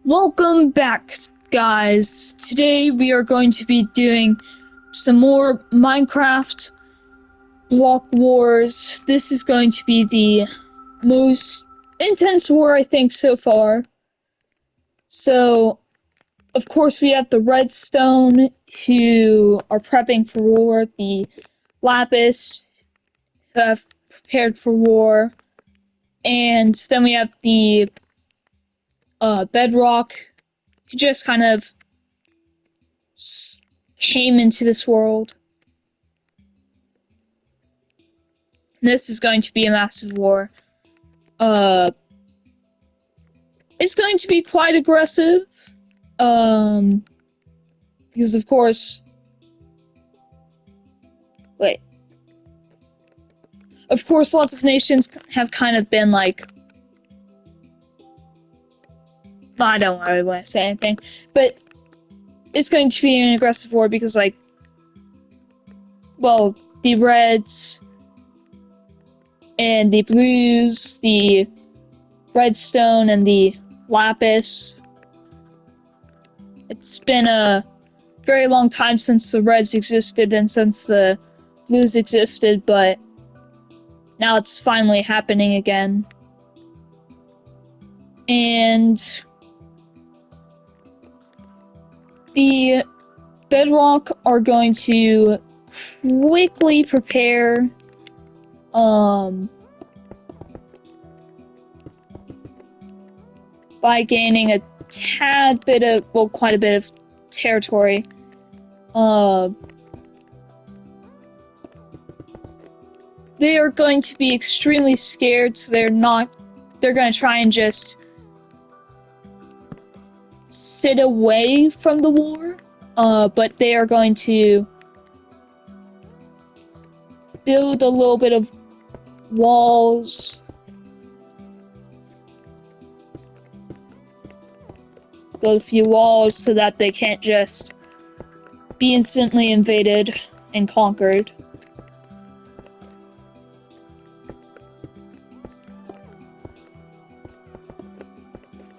Welcome back, guys. Today we are going to be doing some more Minecraft Block Wars. This is going to be the most intense war, I think, so far. So, of course, we have the Redstone, who are prepping for war, the Lapis, who have prepared for war, and then we have the Bedrock, who just kind of came into this world. This is going to be a massive war. It's going to be quite aggressive. Because of course... Wait. Of course, lots of nations have kind of been like... I don't really want to say anything. But it's going to be an aggressive war because, like... Well, the Reds... and the Blues, the Redstone, and the Lapis. It's been a very long time since the Reds existed and since the Blues existed, but now it's finally happening again. And the Bedrock are going to quickly prepare by gaining a tad bit of, well, quite a bit of territory. They are going to be extremely scared, so they're going to try and just sit away from the war, but they are going to build a little bit of walls, build a few walls so that they can't just be instantly invaded and conquered.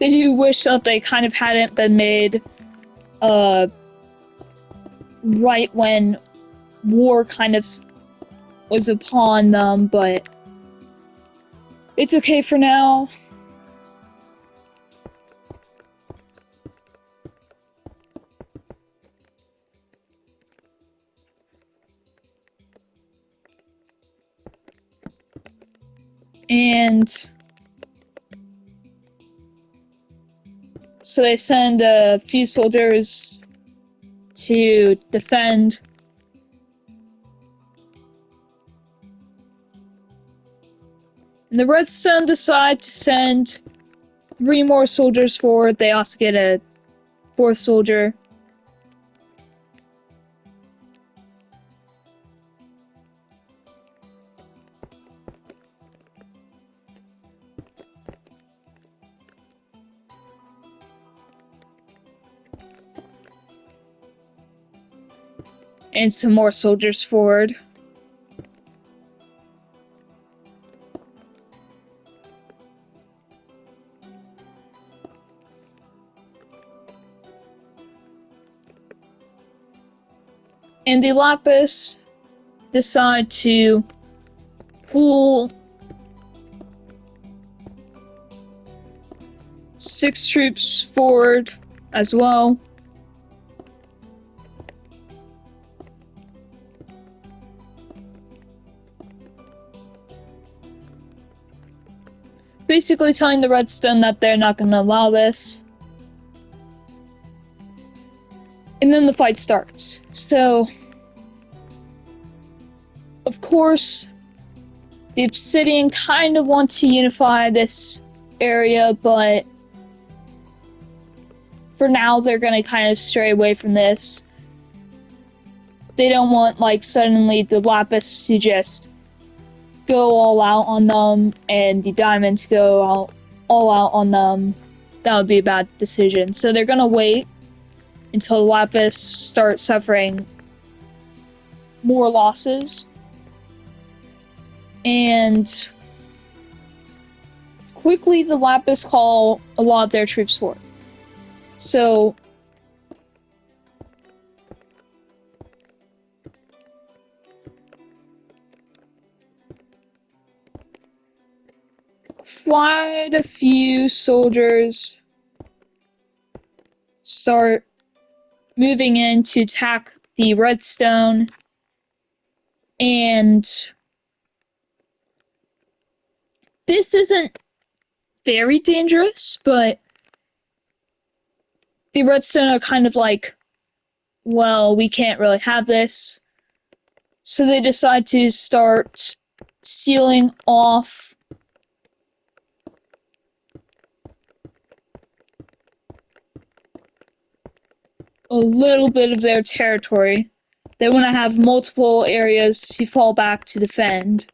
I do wish that they kind of hadn't been made right when war kind of was upon them, but it's okay for now. And so they send a few soldiers to defend. And the Redstone decide to send 3 more soldiers forward. They also get a 4th soldier. And some more soldiers forward. And the Lapis decide to pull 6 troops forward as well. Basically telling the Redstone that they're not going to allow this. And then the fight starts. So, of course, the Obsidian kind of want to unify this area, but for now they're going to kind of stray away from this. They don't want, like, suddenly the Lapis to just go all out on them and the Diamonds go all out on them. That would be a bad decision. So they're going to wait until the Lapis start suffering more losses. And quickly the Lapis call a lot of their troops forward. So quite a few soldiers start moving in to attack the redstone, and this isn't very dangerous, but the redstone are kind of like, well, we can't really have this. So they decide to start sealing off a little bit of their territory. They want to have multiple areas to fall back to defend.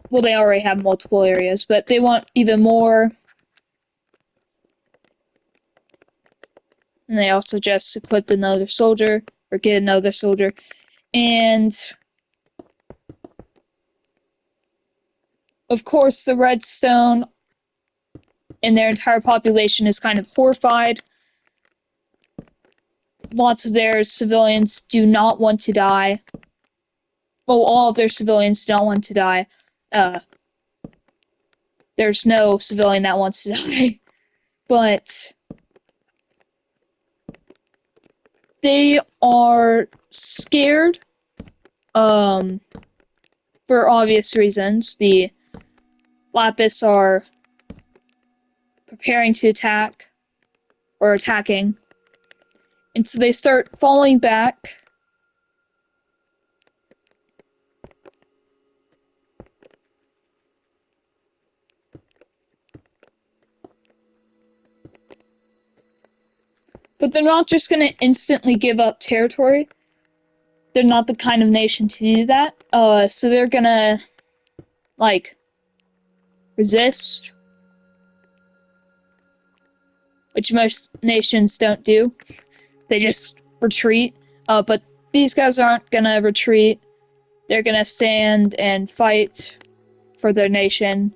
Well, they already have multiple areas, but they want even more. And they also just equip another soldier, or get another soldier. And of course, the redstone and their entire population is kind of horrified. Lots of their civilians do not want to die. Well, all of their civilians don't want to die. There's no civilian that wants to die. But they are scared, for obvious reasons. The Lapis are preparing to attack, or attacking. And so they start falling back. But they're not just going to instantly give up territory. They're not the kind of nation to do that. So they're going to, like, resist. Which most nations don't do. They just retreat. But these guys aren't going to retreat. They're going to stand and fight for their nation.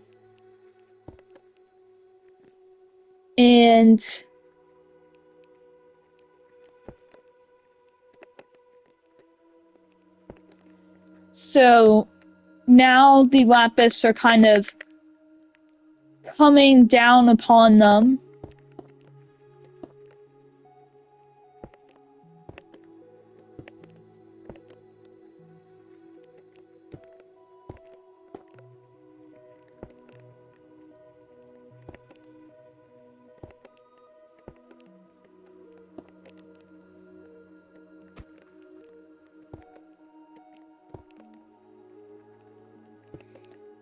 And so now the Lapis are kind of coming down upon them.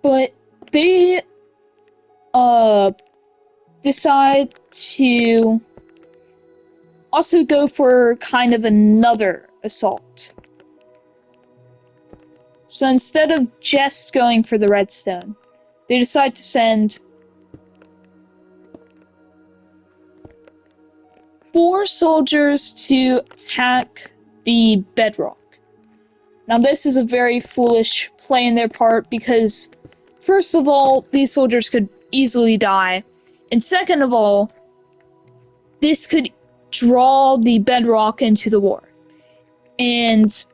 But they decide to also go for kind of another assault. So instead of just going for the redstone, they decide to send 4 soldiers to attack the bedrock. Now this is a very foolish play on their part because, first of all, these soldiers could easily die. And second of all, this could draw the bedrock into the war. And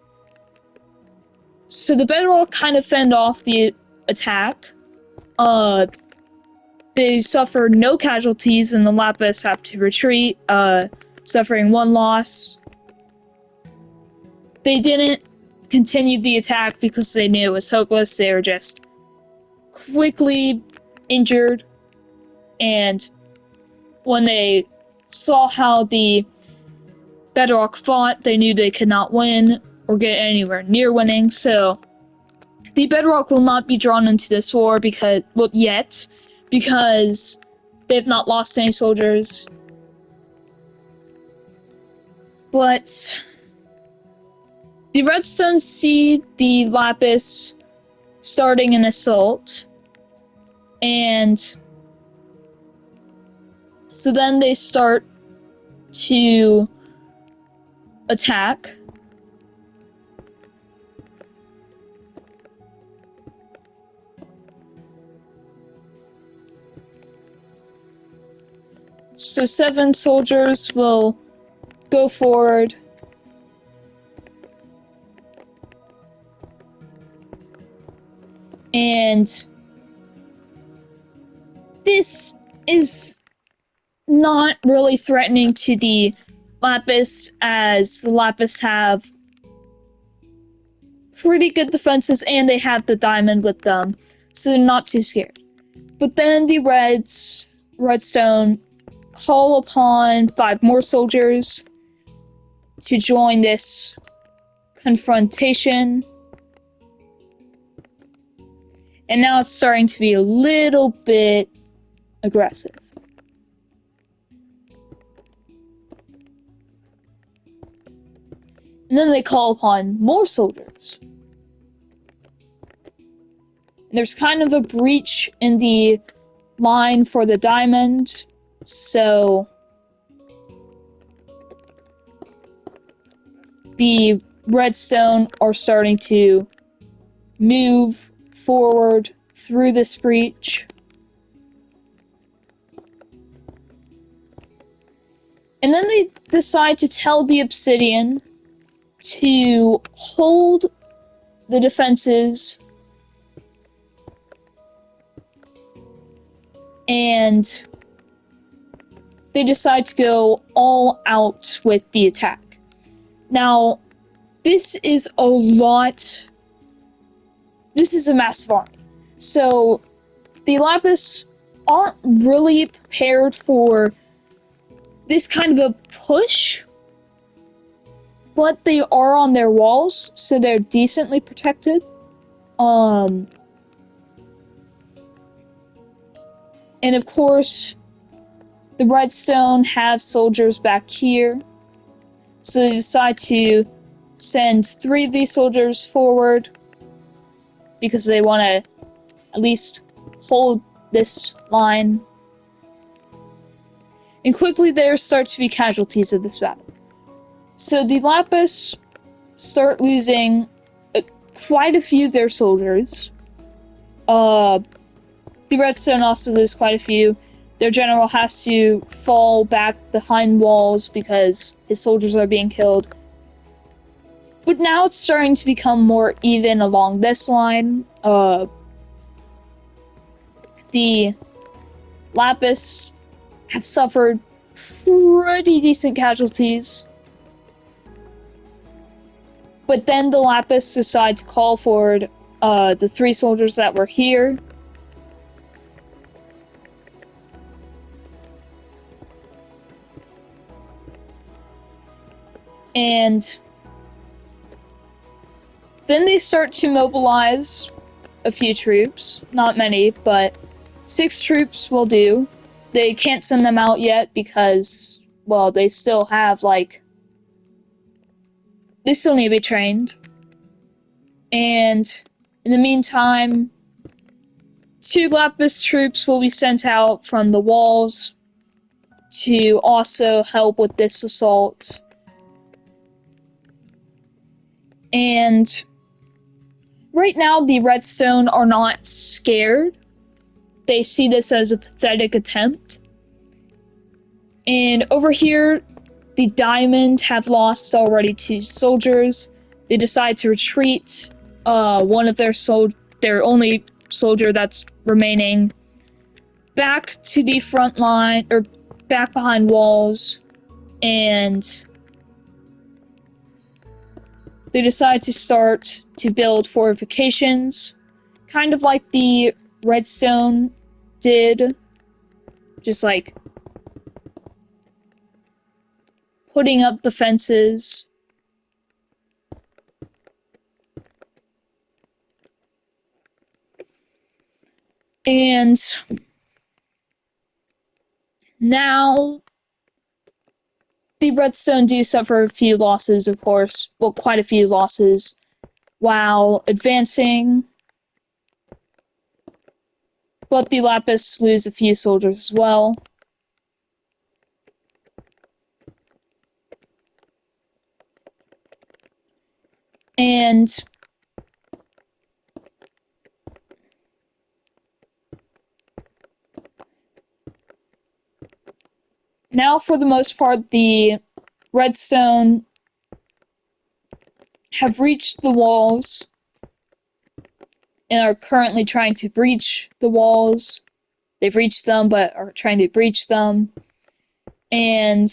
so the bedrock kind of fend off the attack. They suffer no casualties, and the Lapis have to retreat, suffering 1 loss. They didn't continue the attack because they knew it was hopeless. They were just quickly injured, and when they saw how the bedrock fought, they knew they could not win or get anywhere near winning. So the bedrock will not be drawn into this war because, well, yet, because they've not lost any soldiers. But the redstone see the Lapis starting an assault, and so then they start to attack. So 7 soldiers will go forward. And this is not really threatening to the Lapis, as the Lapis have pretty good defenses and they have the diamond with them, so they're not too scared. But then the Redstone call upon 5 more soldiers to join this confrontation. And now it's starting to be a little bit aggressive. And then they call upon more soldiers. And there's kind of a breach in the line for the diamond, so the redstone are starting to move forward through this breach. And then they decide to tell the Obsidian to hold the defenses and they decide to go all out with the attack. Now, this is a lot. This is a massive army. So, the Lapis aren't really prepared for this kind of a push, but they are on their walls, so they're decently protected. And of course, the Redstone have soldiers back here, so they decide to send 3 of these soldiers forward because they want to at least hold this line. And quickly there start to be casualties of this battle. So the Lapis start losing quite a few of their soldiers. The Redstone also lose quite a few. Their general has to fall back behind walls because his soldiers are being killed. But now it's starting to become more even along this line. The Lapis have suffered pretty decent casualties. But then the Lapis decide to call forward the 3 soldiers that were here. And then they start to mobilize a few troops. Not many, but 6 troops will do. They can't send them out yet because, well, they still have, they still need to be trained. And in the meantime, 2 Lapis troops will be sent out from the walls to also help with this assault. And right now, the Redstone are not scared. They see this as a pathetic attempt. And over here, the Diamond have lost already 2 soldiers. They decide to retreat. One of their only soldier that's remaining back to the front line, or back behind walls, and they decide to start to build fortifications, kind of like the Redstone did, just like putting up defenses. And now the Redstone do suffer a few losses, of course. Well, quite a few losses while advancing. But the Lapis lose a few soldiers as well. And Now, for the most part, the redstone have reached the walls and are currently trying to breach the walls. They've reached them, but are trying to breach them. And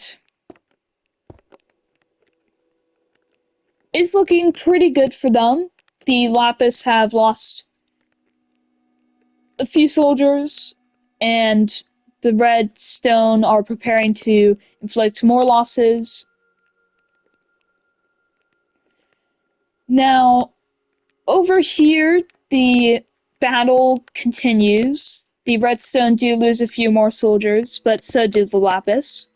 it's looking pretty good for them. The Lapis have lost a few soldiers, and the Redstone are preparing to inflict more losses. Now, over here, the battle continues. The Redstone do lose a few more soldiers, but so do the Lapis.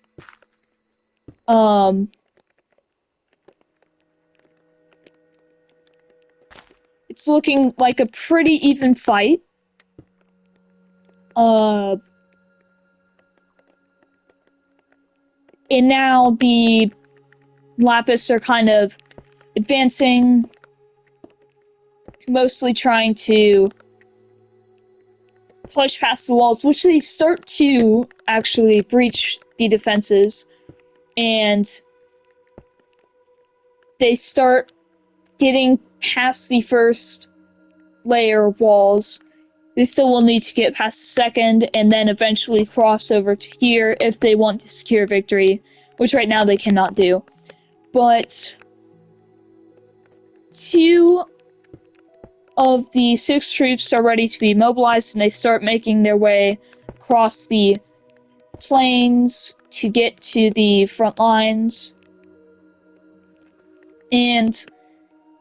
It's looking like a pretty even fight. And now the Lapis are kind of advancing, mostly trying to push past the walls, which they start to actually breach the defenses, and they start getting past the first layer of walls. They still will need to get past the second, and then eventually cross over to here if they want to secure victory, which right now they cannot do. But 2 of the 6 troops are ready to be mobilized, and they start making their way across the plains to get to the front lines. And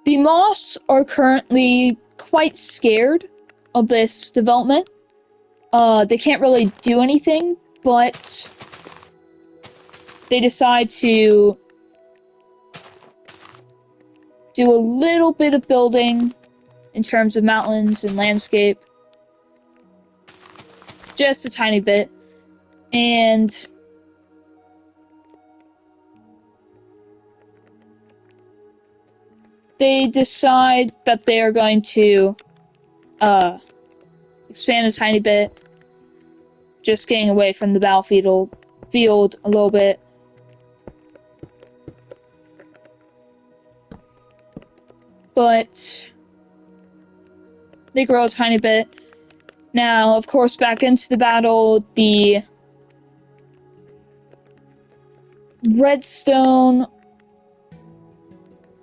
the Moss are currently quite scared of this development. They can't really do anything, but they decide to do a little bit of building in terms of mountains and landscape. Just a tiny bit. And they decide that they are going to expand a tiny bit, just getting away from the battlefield a little bit. But they grow a tiny bit. Now, of course, back into the battle, the Redstone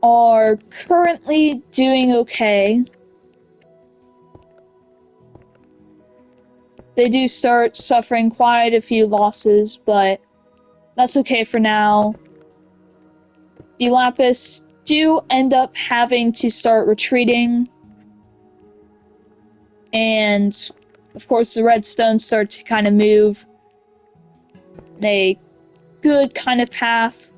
are currently doing okay. They do start suffering quite a few losses, but that's okay for now. The Lapis do end up having to start retreating. And, of course, the Redstone start to kind of move in a good kind of path.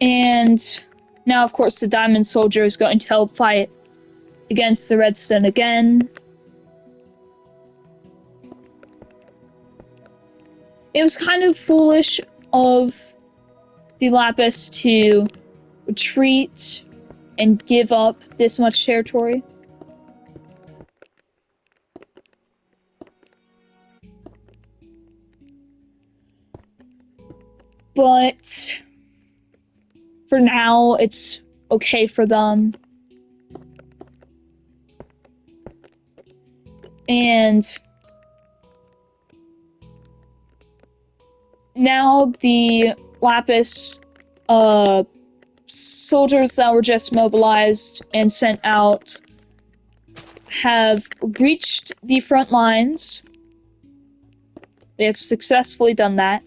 And now, of course, the Diamond Soldier is going to help fight against the Redstone again. It was kind of foolish of the Lapis to retreat and give up this much territory. But for now, it's okay for them. And now the Lapis soldiers that were just mobilized and sent out have reached the front lines. They have successfully done that.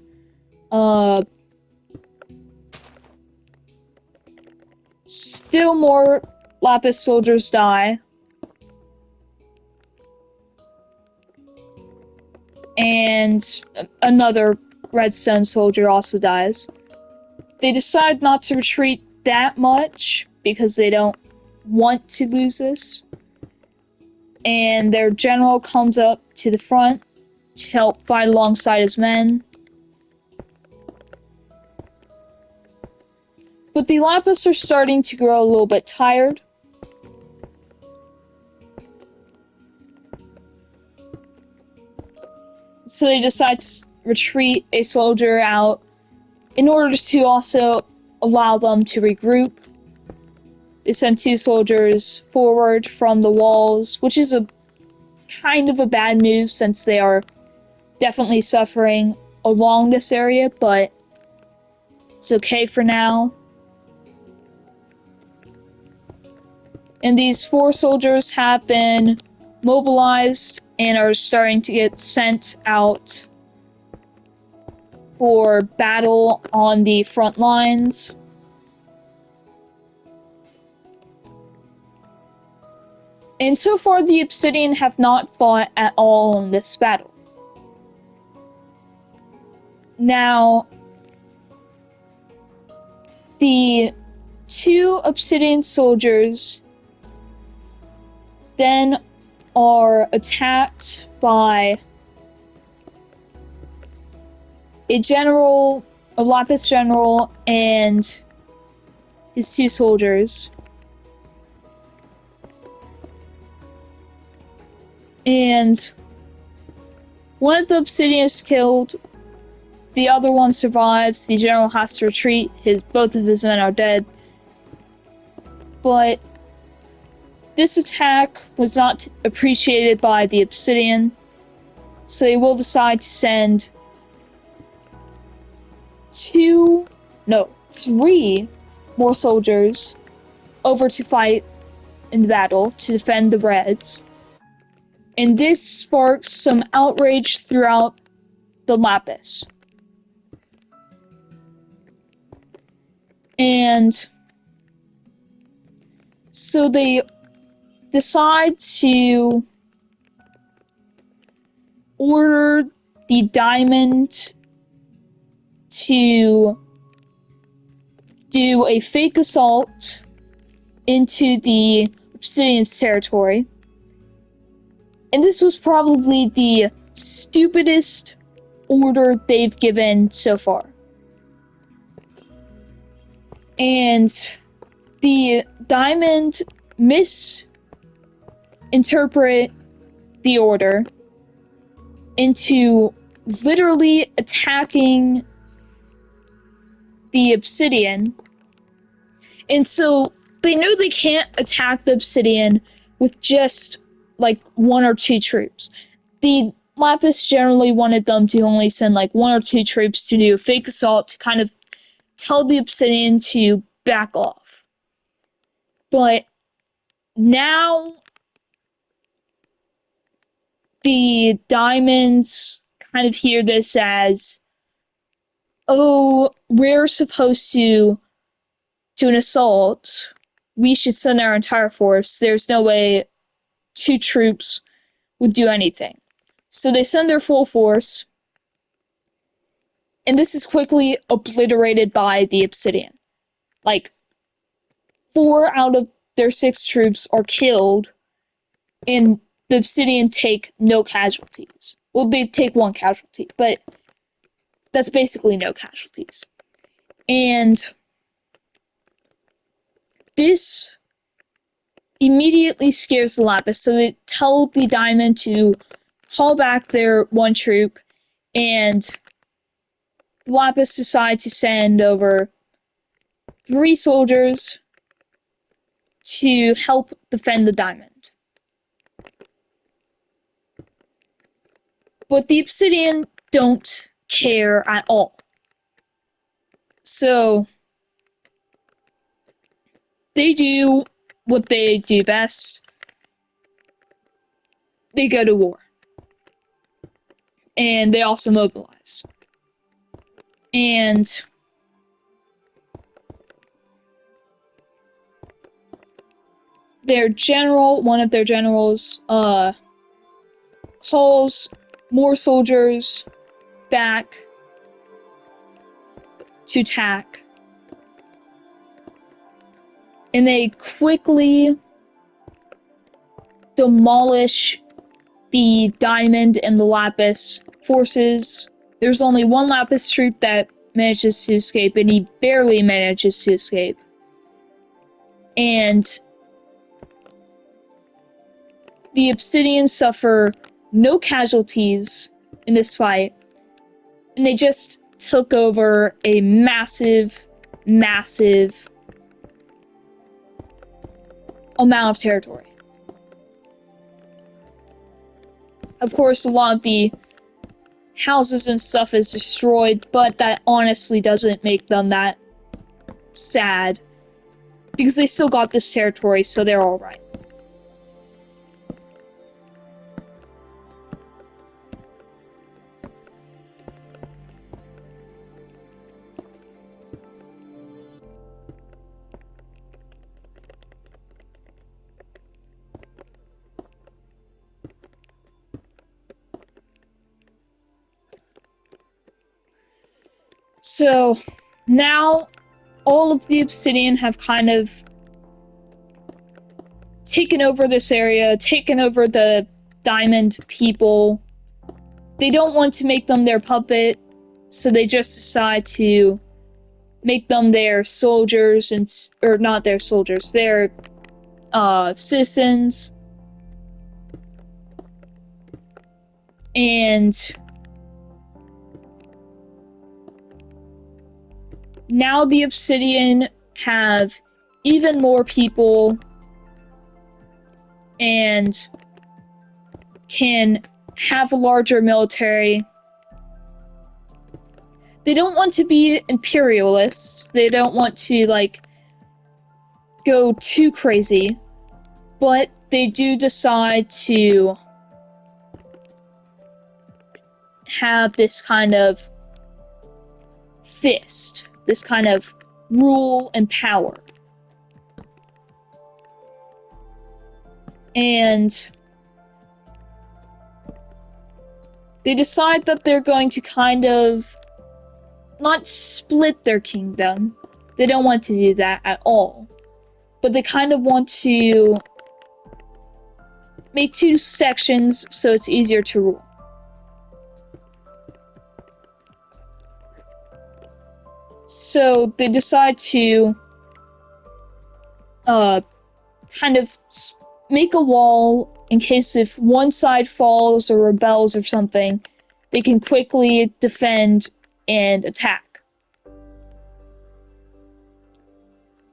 Still more Lapis soldiers die. And another Redstone soldier also dies. They decide not to retreat that much because they don't want to lose this. and their general comes up to the front to help fight alongside his men. But the Lapis are starting to grow a little bit tired. So they decide to retreat a soldier out in order to also allow them to regroup. They send 2 soldiers forward from the walls, which is a kind of a bad move since they are definitely suffering along this area, but it's okay for now. And these 4 soldiers have been mobilized and are starting to get sent out for battle on the front lines. And so far, the Obsidian have not fought at all in this battle. Now, the 2 Obsidian soldiers then are attacked by a general, a Lapis general, and his 2 soldiers. And one of the Obsidian is killed, the other one survives, the general has to retreat, both of his men are dead. But this attack was not appreciated by the Obsidian, so they will decide to send 3 more soldiers over to fight in the battle to defend the Reds. And this sparks some outrage throughout the Lapis. And so they decide to order the Diamond to do a fake assault into the Obsidian's territory. And this was probably the stupidest order they've given so far. And the Diamond misinterpret the order into literally attacking the Obsidian. And so they know they can't attack the Obsidian with just like 1 or 2 troops. The Lapis generally wanted them to only send like 1 or 2 troops to do a fake assault to kind of tell the Obsidian to back off. But now the Diamonds kind of hear this as, oh, we're supposed to do an assault. We should send our entire force. There's no way 2 troops would do anything. So they send their full force, and this is quickly obliterated by the Obsidian. Like, 4 out of their 6 troops are killed, and the Obsidian take no casualties. Well, they take 1 casualty, but that's basically no casualties. And this immediately scares the Lapis, so they tell the Diamond to call back their 1 troop, and Lapis decide to send over 3 soldiers to help defend the Diamond. But the Obsidian don't care at all. So they do what they do best. They go to war. And they also mobilize. And their general, one of their generals, calls more soldiers back to attack. And they quickly demolish the diamond and the lapis forces. There's only one lapis troop that manages to escape, and he barely manages to escape. And the Obsidian suffer no casualties in this fight, and they just took over a massive amount of territory. Of course, a lot of the houses and stuff is destroyed, but that honestly doesn't make them that sad, because they still got this territory, so they're alright. So, now, all of the Obsidian have kind of taken over this area, taken over the diamond people. They don't want to make them their puppet, so they just decide to make them their soldiers, or not their soldiers, their citizens. And now the Obsidian have even more people and can have a larger military. They don't want to be imperialists. They don't want to, like, go too crazy. But they do decide to have this kind of fist, this kind of rule and power. And they decide that they're going to kind of not split their kingdom. They don't want to do that at all. But they kind of want to make two sections so it's easier to rule. So they decide to kind of make a wall in case if one side falls or rebels or something, they can quickly defend and attack.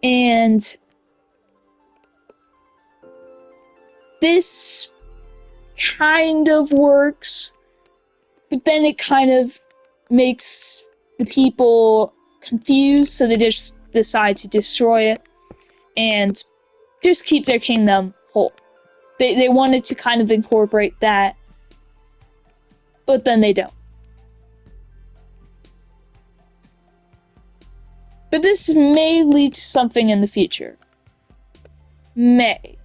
And this kind of works, but then it kind of makes the people confused, so they just decide to destroy it and just keep their kingdom whole. They wanted to kind of incorporate that, but then they don't. But this may lead to something in the future. May.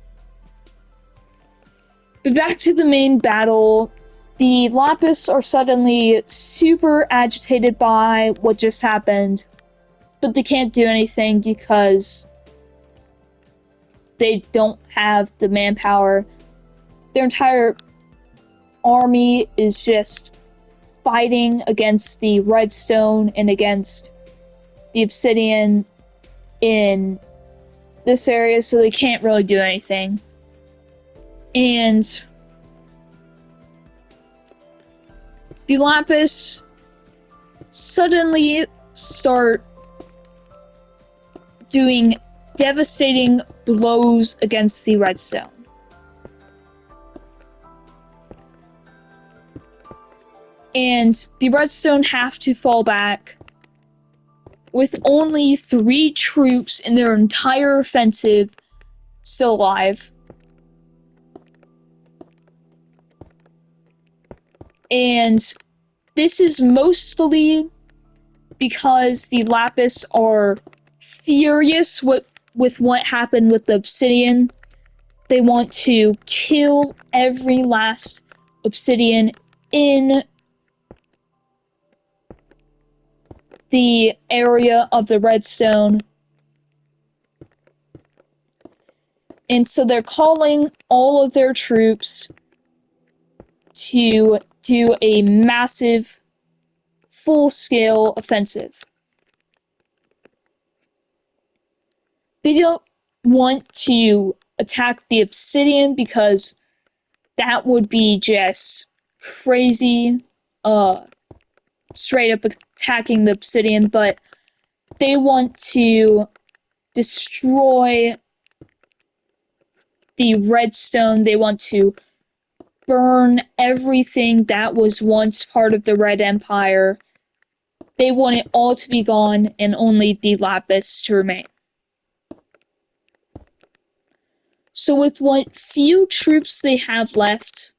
But back to the main battle. The Lapis are suddenly super agitated by what just happened, but they can't do anything because they don't have the manpower. Their entire army is just fighting against the Redstone and against the Obsidian in this area, so they can't really do anything. And the Lapis suddenly start doing devastating blows against the Redstone. And the Redstone have to fall back with only 3 troops in their entire offensive still alive. And this is mostly because the Lapis are furious with what happened with the Obsidian. They want to kill every last Obsidian in the area of the Redstone. And so they're calling all of their troops to do a massive, full-scale offensive. They don't want to attack the Obsidian because that would be just crazy, straight up attacking the Obsidian, but they want to destroy the Redstone. They want to burn everything that was once part of the Red Empire. They want it all to be gone and only the Lapis to remain. So with what few troops they have left,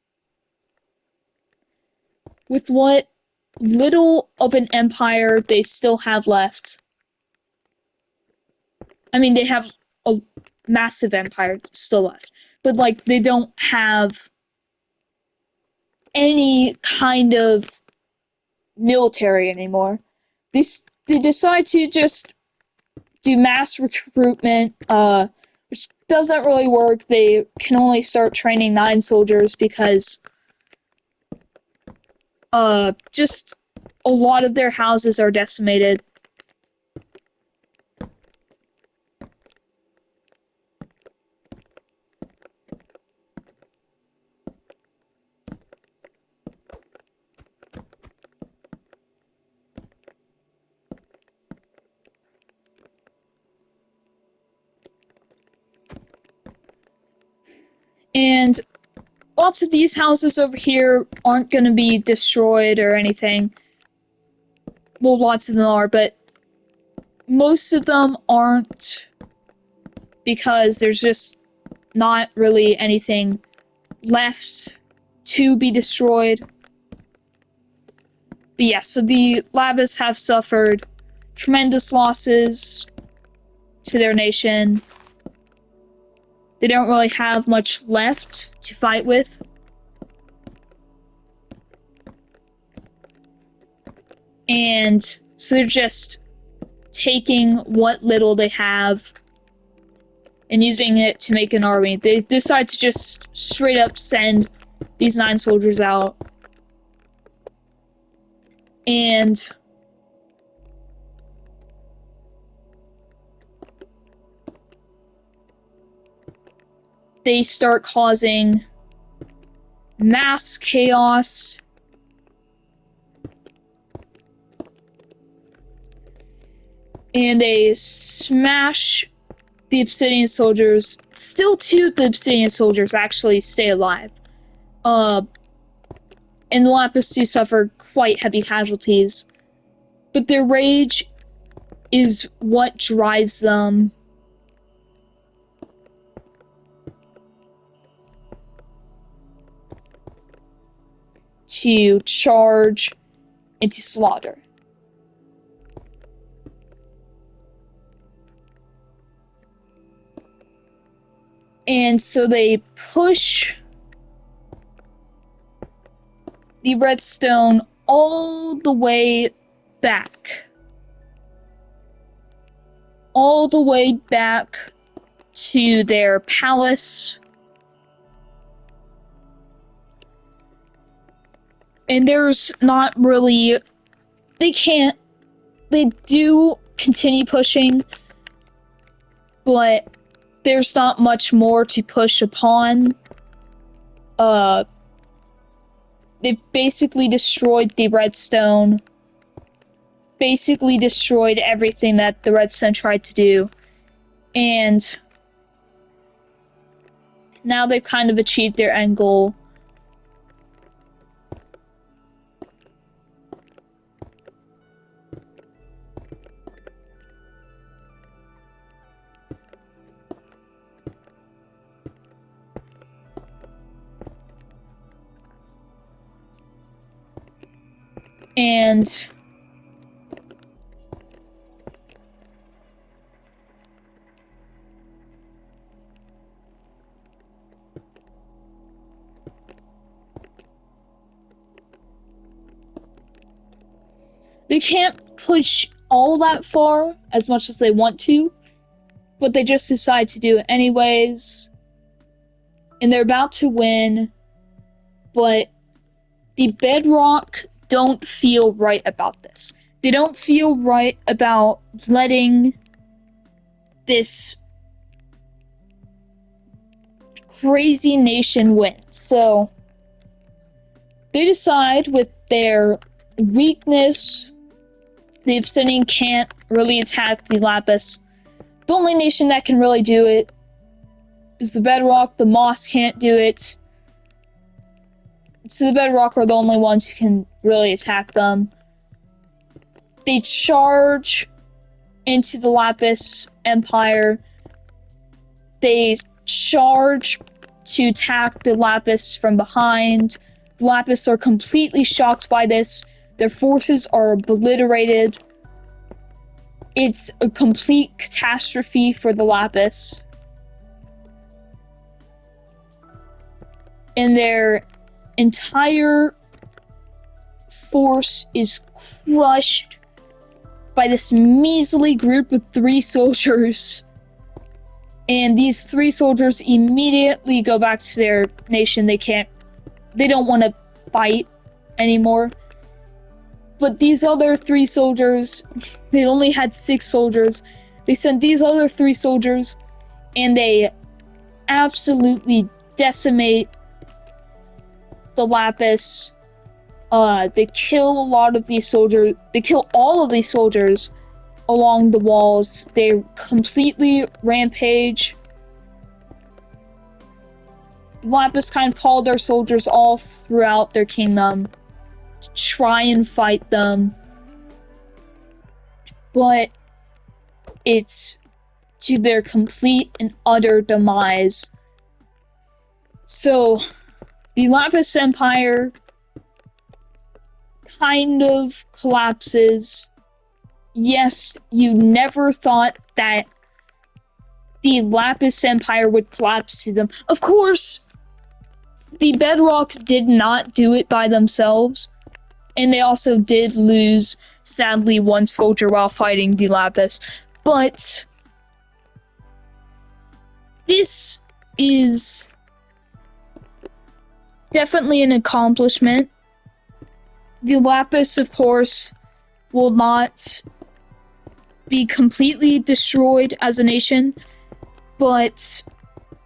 with what little of an empire they still have left, I mean, they have a massive empire still left, but like they don't have any kind of military anymore. They decide to just do mass recruitment, which doesn't really work. They can only start training 9 soldiers because just a lot of their houses are decimated. And lots of these houses over here aren't going to be destroyed or anything. Well, lots of them are, but most of them aren't, because there's just not really anything left to be destroyed. But yeah, so the Lapis have suffered tremendous losses to their nation. They don't really have much left to fight with. And so they're just taking what little they have and using it to make an army. They decide to just straight up send these 9 soldiers out. And they start causing mass chaos. And they smash the Obsidian soldiers. Still 2 of the Obsidian soldiers actually stay alive. And the Lapis do suffer quite heavy casualties. But their rage is what drives them to charge and to slaughter. And so they push the Redstone all the way back. All the way back to their palace. And there's not really... They do continue pushing, but there's not much more to push upon. They basically destroyed the Redstone. Basically destroyed everything that the Redstone tried to do. And now they've kind of achieved their end goal. And they can't push all that far as much as they want to, but they just decide to do it anyways. and they're about to win, but the Bedrock don't feel right about this. They don't feel right about letting this crazy nation win. So they decide with their weakness, the Obsidian can't really attack the Lapis. The only nation that can really do it is the Bedrock. The Moss can't do it. So the Bedrock are the only ones who can really attack them. They charge into the Lapis Empire. They charge to attack the Lapis from behind. The Lapis are completely shocked by this. Their forces are obliterated. It's a complete catastrophe for the Lapis. And their entire force is crushed by this measly group of 3 soldiers. And these 3 soldiers immediately go back to their nation. They don't want to fight anymore. But these other 3 soldiers, they only had 6 soldiers. They sent these other 3 soldiers, and they absolutely decimate the Lapis. They kill a lot of these soldiers. They kill all of these soldiers along the walls. They completely rampage. Lapis kind of called their soldiers all throughout their kingdom to try and fight them. But it's to their complete and utter demise. So, the Lapis Empire kind of collapses. Yes, you never thought that the Lapis Empire would collapse to them. Of course, the Bedrocks did not do it by themselves, and they also did lose, sadly, 1 soldier while fighting the Lapis. But this is definitely an accomplishment. The Lapis, of course, will not be completely destroyed as a nation, but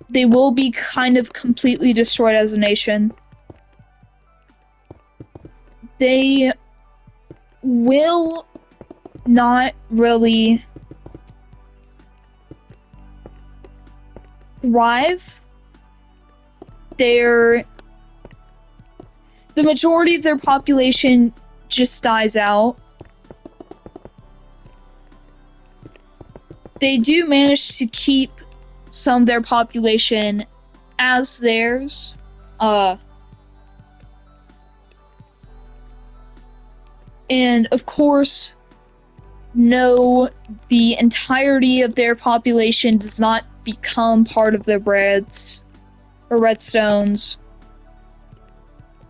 they will be kind of completely destroyed as a nation. They will not really thrive. The majority of their population just dies out. They do manage to keep some of their population as theirs. And of course, no, the entirety of their population does not become part of their reds or redstones.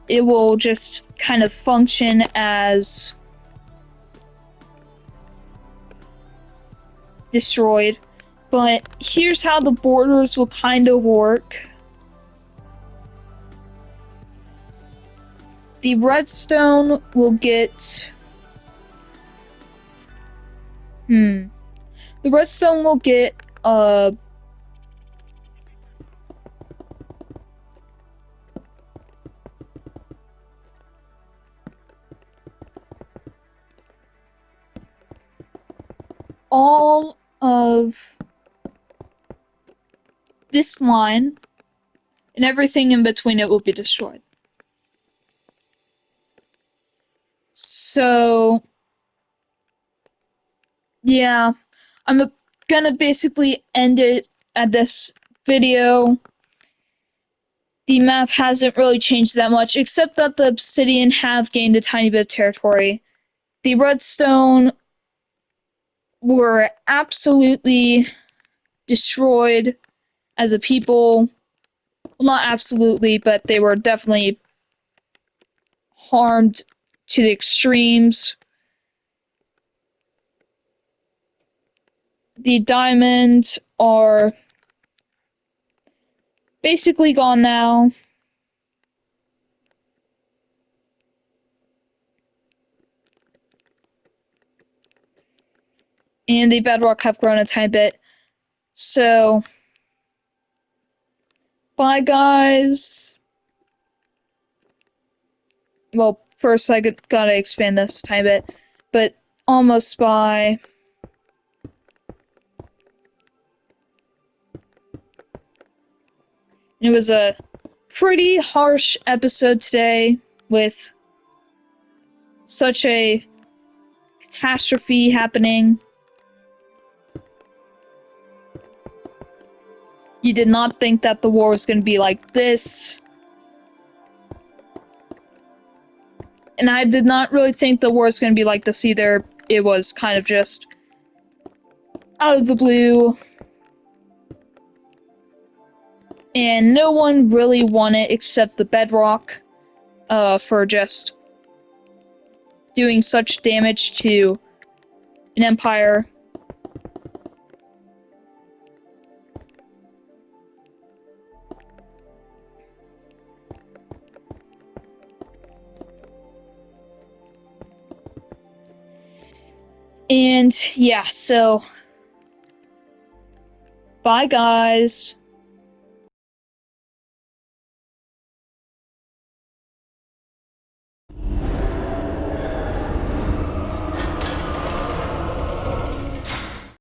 It will just kind of function as destroyed. But here's how the borders will kind of work. The redstone will get... The redstone will get, all of this line, and everything in between it will be destroyed. So, yeah, I'm gonna basically end it at this video. The map hasn't really changed that much, except that the Obsidian have gained a tiny bit of territory. The redstone were absolutely destroyed as a people. Well, not absolutely, but they were definitely harmed to the extremes. The diamonds are basically gone now. And the bedrock have grown a tiny bit. So, bye guys. Well, first I gotta expand this a tiny bit, but almost bye. It was a pretty harsh episode today with such a catastrophe happening. You did not think that the war was going to be like this. And I did not really think the war was going to be like this either. It was kind of just out of the blue. And no one really won it except the bedrock for just doing such damage to an empire. And yeah, so bye guys.